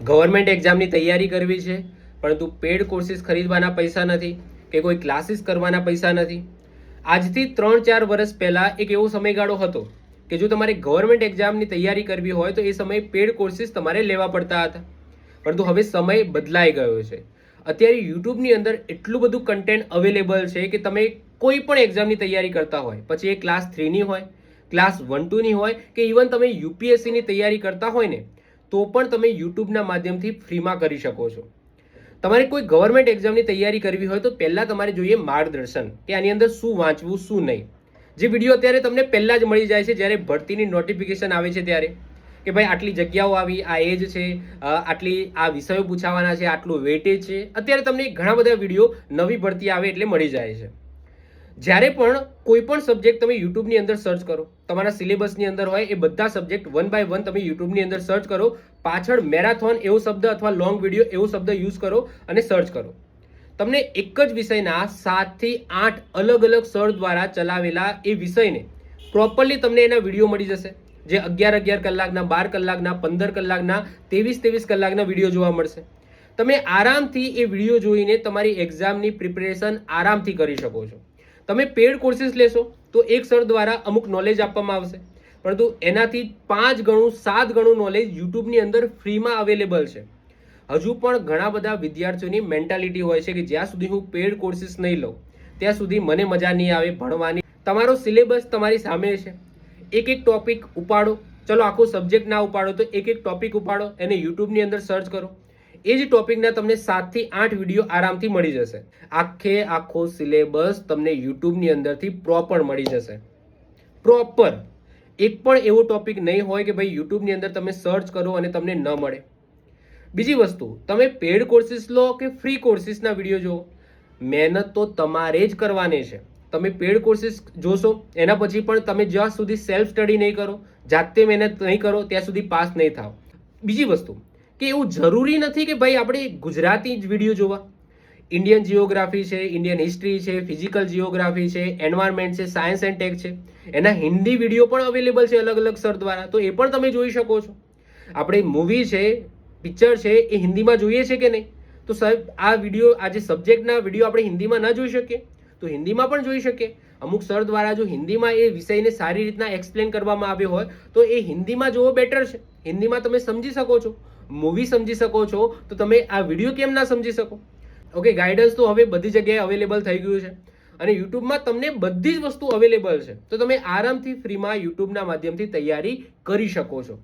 Government એક્ઝામની તૈયારી કરવી છે પરંતુ પેડ કોર્સિસ ખરીદવાના પૈસા નથી કે કોઈ ક્લાસીસ કરવાના પૈસા નથી. આજથી 3-4 વર્ષ પહેલાં એક એવો સમયગાળો હતો કે જો તમારે ગવર્મેન્ટ એક્ઝામની તૈયારી કરવી હોય તો એ સમયે પેડ કોર્સિસ તમારે લેવા પડતા હતા. પરંતુ હવે સમય બદલાઈ ગયો છે. અત્યારે યુટ્યુબની અંદર એટલું બધું કન્ટેન્ટ અવેલેબલ છે કે તમે કોઈ પણ એક્ઝામની તૈયારી કરતા હોય, પછી એ ક્લાસ 3ની હોય, ક્લાસ 1-2ની હોય કે ઇવન તમે યુપીએસસીની તૈયારી કરતા હોય ને તો પણ તમે યુટ્યુબના માધ્યમથી ફ્રીમાં કરી શકો છો. તમારે કોઈ ગવર્મેન્ટ એક્ઝામની તૈયારી કરવી હોય તો પહેલાં તમારે જોઈએ માર્ગદર્શન કે આની અંદર શું વાંચવું શું નહીં. જે વિડીયો અત્યારે તમને પહેલાં જ મળી જાય છે જ્યારે ભરતીની નોટિફિકેશન આવે છે ત્યારે કે ભાઈ આટલી જગ્યાઓ આવી, આ એજ છે, આટલી આ વિષયો પૂછાવાના છે, આટલું વેટેજ છે. અત્યારે તમને ઘણા બધા વિડીયો નવી ભરતી આવે એટલે મળી જાય છે. જ્યારે પણ કોઈ પણ સબ્જેક્ટ તમે યુટ્યુબની અંદર સર્ચ કરો, તમારા સિલેબસની અંદર હોય એ બધા સબ્જેક્ટ 1 by 1 તમે યુટ્યુબની અંદર સર્ચ કરો, પાછળ મેરાથોન એવો શબ્દ અથવા લોંગ વિડીયો એવો શબ્દ યુઝ કરો અને સર્ચ કરો. તમને એક જ વિષયના 7 થી 8 અલગ અલગ સર દ્વારા ચલાવેલા એ વિષયને પ્રોપરલી તમને એના વિડીયો મળી જશે. જે 11 કલાકના, 12 કલાકના, 15 કલાકના, 23 કલાકના વિડીયો જોવા મળશે. તમે આરામથી એ વિડીયો જોઈને તમારી એક્ઝામની પ્રિપેરેશન આરામથી કરી શકો છો. તમે પેડ કોર્સિસ લેશો તો એક સર દ્વારા અમુક નોલેજ આપવામાં આવશે, પરંતુ એનાથી 5 ગણું 7 ગણું નોલેજ યુટ્યુબની અંદર ફ્રીમાં અવેલેબલ છે. હજુ પણ ઘણા બધા વિદ્યાર્થીઓની મેન્ટાલિટી હોય છે કે જ્યાં સુધી હું પેડ કોર્સિસ નહીં લઉં ત્યાં સુધી મને મજા નહીં આવે ભણવાની. તમારો સિલેબસ તમારી સામે છે, એક એક ટોપિક ઉપાડો. ચલો આખો સબ્જેક્ટ ના ઉપાડો તો એક એક ટોપિક ઉપાડો, એને યુટ્યુબની અંદર સર્ચ કરો. એ જ ટોપિકના તમને 7 થી 8 વિડીયો આરામથી મળી જશે. આખો સિલેબસ તમને યુટ્યુબની અંદરથી પ્રોપર મળી જશે. પ્રોપર એક પણ એવો ટોપિક નહીં હોય કે ભાઈ યુટ્યુબની અંદર તમે સર્ચ કરો અને તમને ન મળે. બીજી વસ્તુ, તમે પેડ કોર્સિસ લો કે ફ્રી કોર્સિસના વિડીયો જુઓ, મહેનત તો તમારે જ કરવાની છે. તમે પેડ કોર્સિસ જોશો એના પછી પણ તમે જ્યાં સુધી સેલ્ફ સ્ટડી નહીં કરો, જાતે મહેનત નહીં કરો ત્યાં સુધી પાસ નહીં થાવ. બીજી વસ્તુ કે એવું જરૂરી નથી કે ભાઈ આપણે ગુજરાતી જ વિડીયો જોવા. ઇન્ડિયન જીઓગ્રાફી છે, ઇન્ડિયન હિસ્ટ્રી છે, ફિઝિકલ જીઓગ્રાફી છે, એન્વાયરમેન્ટ છે, સાયન્સ એન્ડ ટેક છે, એના હિન્દી વિડીયો પણ અવેલેબલ છે અલગ અલગ સર દ્વારા, તો એ પણ તમે જોઈ શકો છો. આપણે મૂવી છે, પિક્ચર છે એ હિન્દીમાં જોઈએ છે કે નહીં? તો સાહેબ આ વિડીયો, આ જે સબ્જેક્ટના વિડીયો આપણે હિન્દીમાં ના જોઈ શકીએ તો હિન્દીમાં પણ જોઈ શકીએ. અમુક સર દ્વારા જો હિન્દીમાં એ વિષયને સારી રીતના એક્સપ્લેન કરવામાં આવ્યો હોય તો એ હિન્દીમાં જોવો બેટર છે. હિન્દીમાં તમે સમજી શકો છો, મૂવી સમજી શકો છો, તો તમે આ વિડીયો કેમ ના સમજી શકો? ઓકે, ગાઈડન્સ તો હવે બધી જગ્યાએ અવેલેબલ થઈ ગયું છે અને યુટ્યુબમાં તમને બધી જ વસ્તુ અવેલેબલ છે, તો તમે આરામથી ફ્રીમાં યુટ્યુબના માધ્યમથી તૈયારી કરી શકો છો.